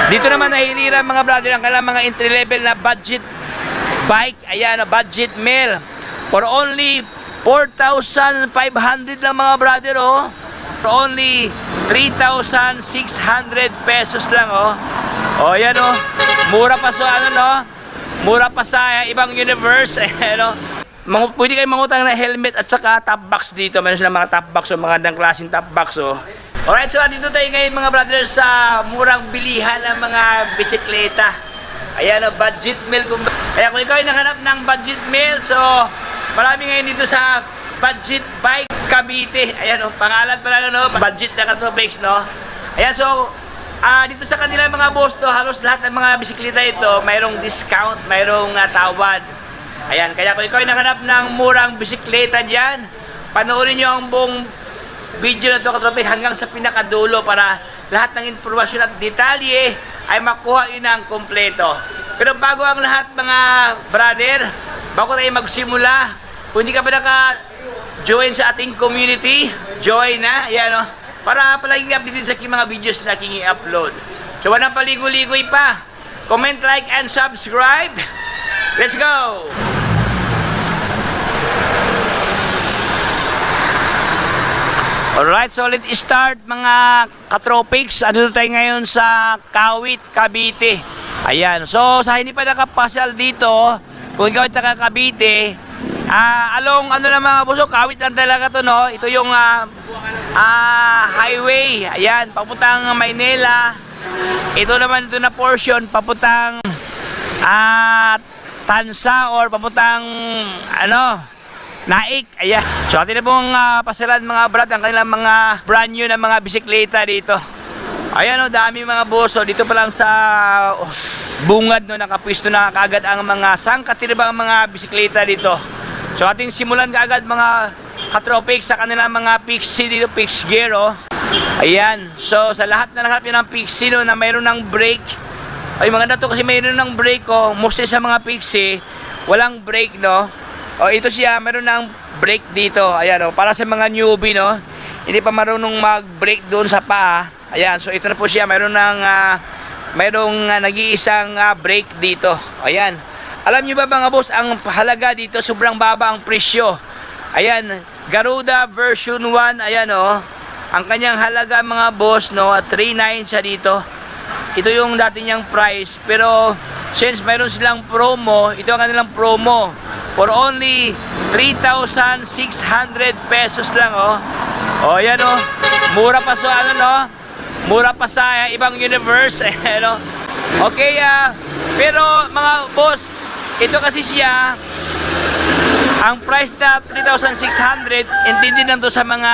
Dito naman nahihiliran mga brother ang kailang mga entry level na budget bike. Ayan, budget mail. For only 4,500 lang mga brother, oh. For only 3,600 pesos lang, oh. Oh, yan, oh. Mura pa sa ano, no? Mura pa sa ibang universe, ano? Pwede kayo mangutang na helmet at saka top box dito. Meron silang mga top box, oh, magandang klaseng top box, oh. Alright, so dito tayo ngayon mga brothers sa murang bilihan ng mga bisikleta. Ayan, oh, budget meal. Kaya kung ikaw ay nakahanap ng budget meal, so marami ngayon dito sa budget bike Cavite. Ayan, oh, pangalan pa lang, no? Budget na Katropics, no? Ayan, so dito sa kanilang mga boss to, halos lahat ng mga bisikleta ito mayroong discount, mayroong tawad. Ayan, kaya kung ikaw ay nakahanap ng murang bisikleta dyan, panoorin nyo ang buong video na ito Katropics hanggang sa pinakadulo para lahat ng informasyon at detalye ay makuha yun ng kompleto. Pero bago ang lahat mga brother, bago tayo magsimula, kung hindi ka pa naka-join sa ating community, join na, ayan, o, para palagi updated sa aking mga videos na aking i-upload. So wala paligoy-ligoy pa, comment, like, and subscribe. Let's go! Alright, so let's start mga Katropics. Ano tayo ngayon sa Kawit, Cavite. Ayan, so sa hindi pa nakapasyal dito, kung ikaw ay taga Cavite, along ano lang mga buso, Kawit lang talaga to, no? Ito yung highway, ayan, papuntang Maynila. Ito naman ito na portion, papuntang Tansa or papuntang ano, Naik, ayan. So atin na pong pasyalan mga brad ang kanilang mga brand new na mga bisikleta dito. Ayan, o, dami mga boso. Dito pa lang sa bungad, no, nakapwisto na kaagad ang mga sangkatiribang mga bisikleta dito. So ating simulan kaagad mga Katropics sa kanilang mga Pixie dito, Pix Gear, oh. Ayan, so sa lahat na nakapin ng Pixie, no, na mayroon ng brake. Ay, maganda to kasi mayroon ng brake, oh. Mostly sa mga Pixie, walang brake, no. O, ito siya, meron ng brake dito. Ayan, o, para sa mga newbie, no, hindi pa marunong mag-brake doon sa paa. Ayan, so ito na po siya, mayroong nag-iisang brake dito. Ayan, alam nyo ba mga boss, ang halaga dito, sobrang baba ang presyo. Ayan, Garuda version 1, ayan, o, ang kanyang halaga mga boss, no, 3,900 siya dito. Ito yung dati niyang price, pero since mayroon silang promo, ito ang kanilang promo. For only 3,600 pesos lang, oh. Oh, yan, oh. Mura pa sa ano, no? Mura pa sa ibang universe, ano? Okay, pero mga boss, ito kasi siya, ang price na 3,600, intindi lang to sa mga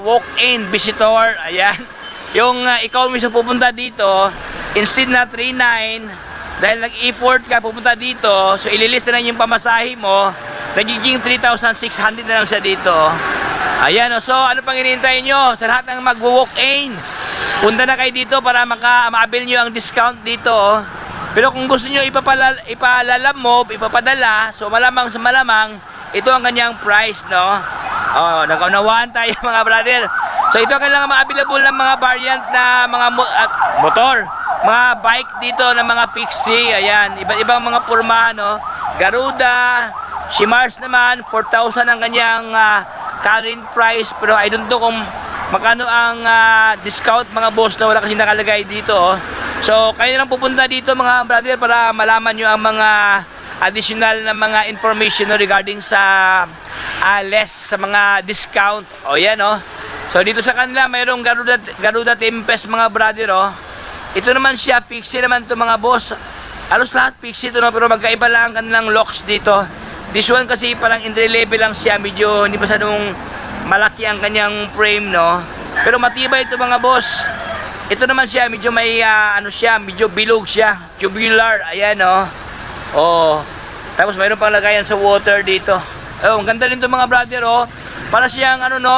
walk-in visitor. Ayan. Yung ikaw mismo pupunta dito, instead na 3,900, dahil nag-effort ka pupunta dito, so ililist na lang yung pamasahe mo, nagiging 3,600 na lang siya dito. Ayan, so ano pang hinihintay nyo? Sa lahat ng mag-walk-in, punta na kayo dito para ma-avail nyo ang discount dito. Pero kung gusto nyo ipapadala, so malamang sa malamang, ito ang kanyang price, no? Oh, nakaunawaan tayo mga brother. So ito ang kailangan ma-available ng mga variant na mga motor, mga bike dito ng mga Pixie. Ayan, iba't-ibang mga porma, no? Garuda, Shimars naman 4,000 ang kanyang current price, pero I don't know kung magkano ang discount mga boss, no? Wala kasi nakalagay dito, oh. So kayo lang pupunta dito mga brother para malaman nyo ang mga additional na mga information, no, regarding sa less sa mga discount. O yan, oh. So dito sa kanila mayroong Garuda Tempest mga brother, oh. Ito naman siya, Pixie naman to mga boss. Halos lahat Pixie to, no? Pero magkaiba lang ang kanilang locks dito. This one kasi parang entry level lang siya. Medyo hindi masyadong malaki ang kanyang frame, no? Pero matibay ito mga boss. Ito naman siya, medyo may ano siya, medyo bilog siya. Tubular, ayan, oh. Oh. Tapos mayroon pang lagayan sa water dito. Oh, ang ganda rin ito mga brother, oh. Para siyang ano, no?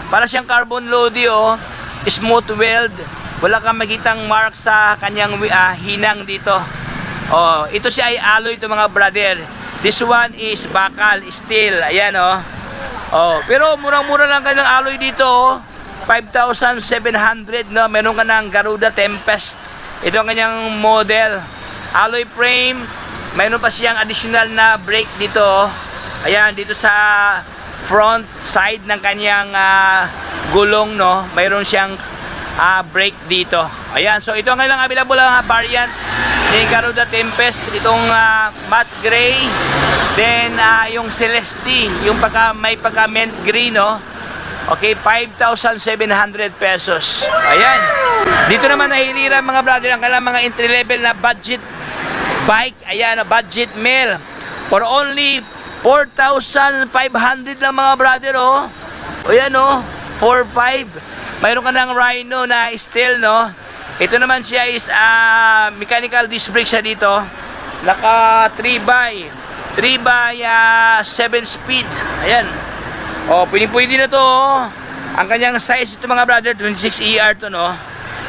Para siyang carbon lodi, oh. Smooth weld. Wala kang makitang mark sa kanyang hinang dito. Oh, ito siya ay alloy ito mga brother. This one is bakal, steel. Ayan, oh. Oh, pero murang-mura lang kanilang alloy dito, oh. 5,700, no? Meron ka ng Garuda Tempest. Ito ang kanyang model. Alloy frame. Mayroon pa siyang additional na brake dito. Ayan, dito sa front side ng kanyang gulong, no? Mayroon siyang brake dito. Ayan, so ito ang kailang available variant ni Garuda Tempest. Itong matte gray. Then yung Celeste, yung may pagka mint green, no? Okay, 5,700 pesos. Ayan. Dito naman nahiliran mga brother ang kailang mga entry level na budget bike. Ayan, budget mail. For only 4,500 lang mga brother, oh. O yan, oh. 4,500. Mayroon ka ng Rhino na steel, no? Ito naman siya is mechanical disc brake siya dito. Naka 3x 7 speed. Ayan. Oh, pwede na to, oh. Ang kanyang size ito mga brother, 26ER to, no?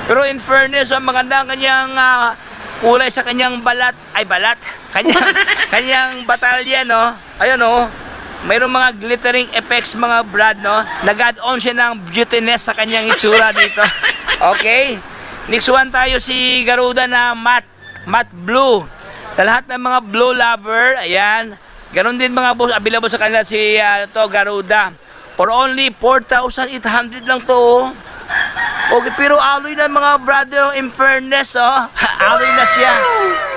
Pero in fairness, ang maganda ang kanyang kulay sa kanyang kanyang batalya, no? Ayan, no? Mayroong mga glittering effects mga brad, no? Nag-add-on siya ng beautiness sa kanyang itsura dito. Okay? Next one tayo si Garuda na matte blue. Sa lahat ng mga blue lover, ayan. Ganon din mga boss, available sa kanila si Garuda. For only 4,800 lang to, oh. Okay, pero alloy na mga brother, in fairness, oh. Alloy na siya.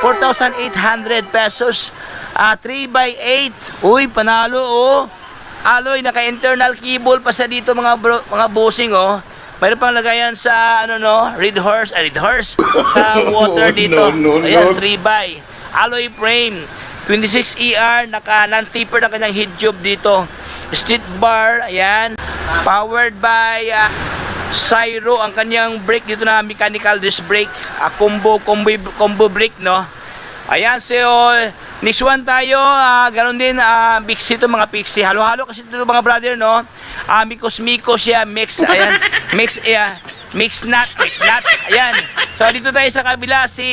4,800 pesos. 3x8. Uy, panalo, oh. Alloy, naka-internal cable pa sa dito mga bossing, oh. Mayroon pang lagayan sa red horse sa water dito. Ayan, 3x. Alloy frame. 26ER, naka non-taper na kanyang head tube dito. Street bar, ayan. Powered by Syro ang kanyang brake dito na mechanical disc brake. Combo brake, no? Ayan, so next one tayo, ganoon din, Pixie to mga Pixie. Halo-halo kasi ito mga brother, no? Mikos siya, mix, ayan. Mix nut. Ayan. So dito tayo sa kabila si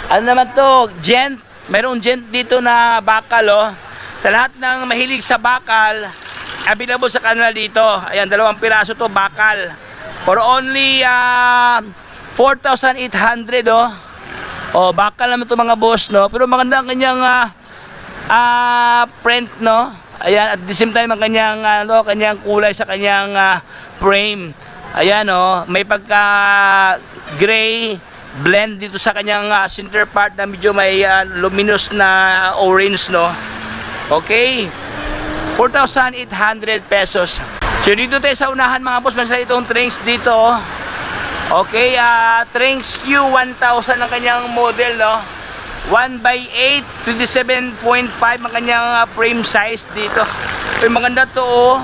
ano naman to, gent. Mayroong gent dito na bakal, oh. Sa lahat ng mahilig sa bakal, available sa kanila dito. Ayan, 2 piraso to bakal. For only 4,800, oh. Oh, bakal naman to mga boss, no? Pero maganda ang kanyang print, no? Ayan, at the same time ang kanyang kanyang kulay sa kanyang frame. Ayan, oh, may pagka gray blend dito sa kanyang center part na medyo may luminous na orange, no? Okay. 4,800 pesos. So dito tayo sa unahan mga boss, meron sa itong Trinx dito, oh. Okay, Trinx Q1000 ang kanyang model, no? 1x8, 27.5 ang kanyang frame size dito. Ay, maganda to, oh.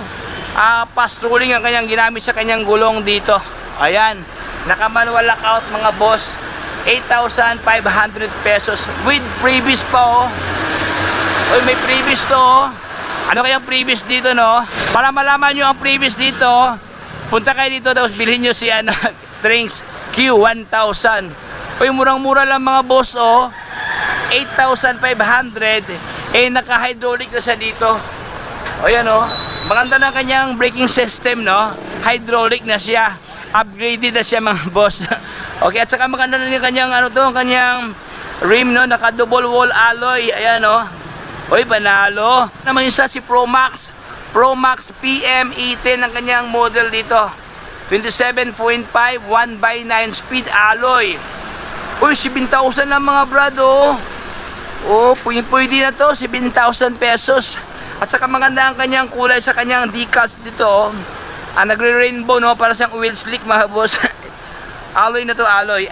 Fast rolling ang kanyang ginamit sa kanyang gulong dito. Ayan, naka-manual lockout mga boss. 8,500 pesos with previous pa, oh. Uy, may previous to, oh. Ano kayang previous dito, no? Para malaman nyo ang previous dito, punta kayo dito, tapos bilhin nyo si Trinx Q1000. Uy, murang-mura lang mga boss, oh. 8,500. Naka-hydraulic na siya dito. O yan, oh. Maganda na kanyang braking system, no? Hydraulic na siya. Upgraded na siya mga boss. Okay, at saka maganda na yung kanyang kanyang rim, no? Naka-double wall alloy. Ayan, oh. Uy, panalo. Naman isa si Pro Max PM-E10 ang kanyang model dito. 27.5 1x9 speed alloy. Uy, 7,000 lang mga brad, oh. Oh, pwede na to, 7,000 pesos. At saka maganda ang kanyang kulay sa kanyang decals dito, oh. Nagre-rainbow, no? Para siyang wheel slick mga boss. Alloy na to, alloy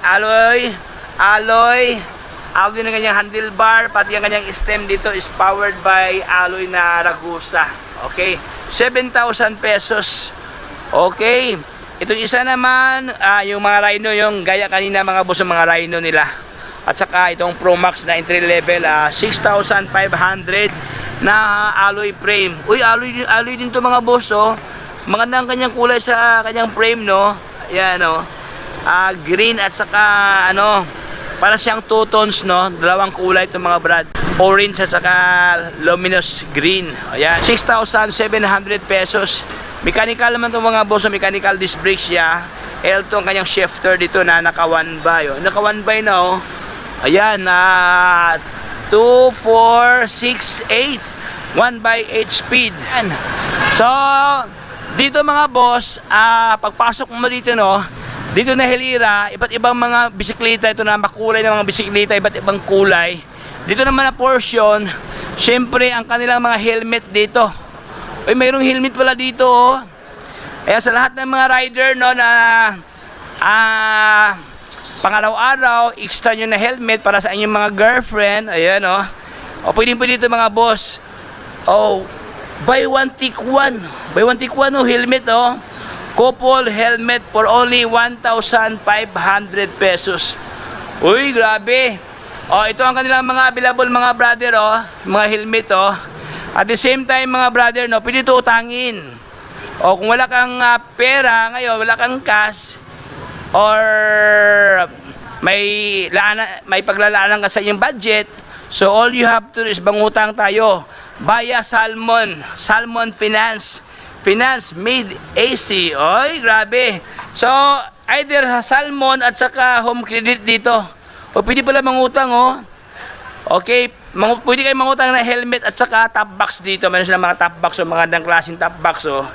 na kanyang handlebar, pati ang kanyang stem dito is powered by alloy na Ragusa. Okay, 7,000 pesos. Okay, itong isa naman, yung mga Rhino, yung gaya kanina mga boss, yung mga Rhino nila. At saka itong Pro Max na entry level, 6,500 na alloy frame. Uy, alloy din to mga boss, oh. Maganda ang kanyang kulay sa kanyang frame, no? Ayan, oh. Green at saka para siyang two tones, no? Dalawang kulay itong mga brad. Orange at saka luminous green. Ayan, 6,700 pesos. Mechanical naman itong mga boss, mechanical disc brake siya. L2 ang kanyang shifter dito na naka 1 by. Oh. Naka 1 by na oh. Ayan, 2, 4, 6, 8. 1 by 8 speed. Ayan. So, dito mga boss, pagpasok mo dito no, dito na Hilira, iba't ibang mga bisikleta ito na makulay ng mga bisikleta, iba't ibang kulay. Dito naman na portion, syempre ang kanilang mga helmet dito. Uy, mayroong helmet pala dito oh. Kaya sa lahat ng mga rider no na pangaraw-araw, extra nyo na helmet para sa inyong mga girlfriend. Ayan o. O pwede dito mga boss. Oh, buy one take one. Buy one take one o helmet o. Couple helmet for only 1,500 pesos. Uy, grabe. O, ito ang kanilang mga available mga brother o. Mga helmet o. At the same time mga brother no, pwede ito utangin. O kung wala kang pera ngayon, wala kang cash, or may paglalaanan ka sa iyong budget, so all you have to do is mangutang tayo via Salmon Finance made AC. Oy, grabe. So either Salmon at saka home credit dito. O pwede pala mangutang oh. Okay, pwede kayo mangutang na helmet at saka top box dito. Meron silang mga top box o magandang klaseng top box oh.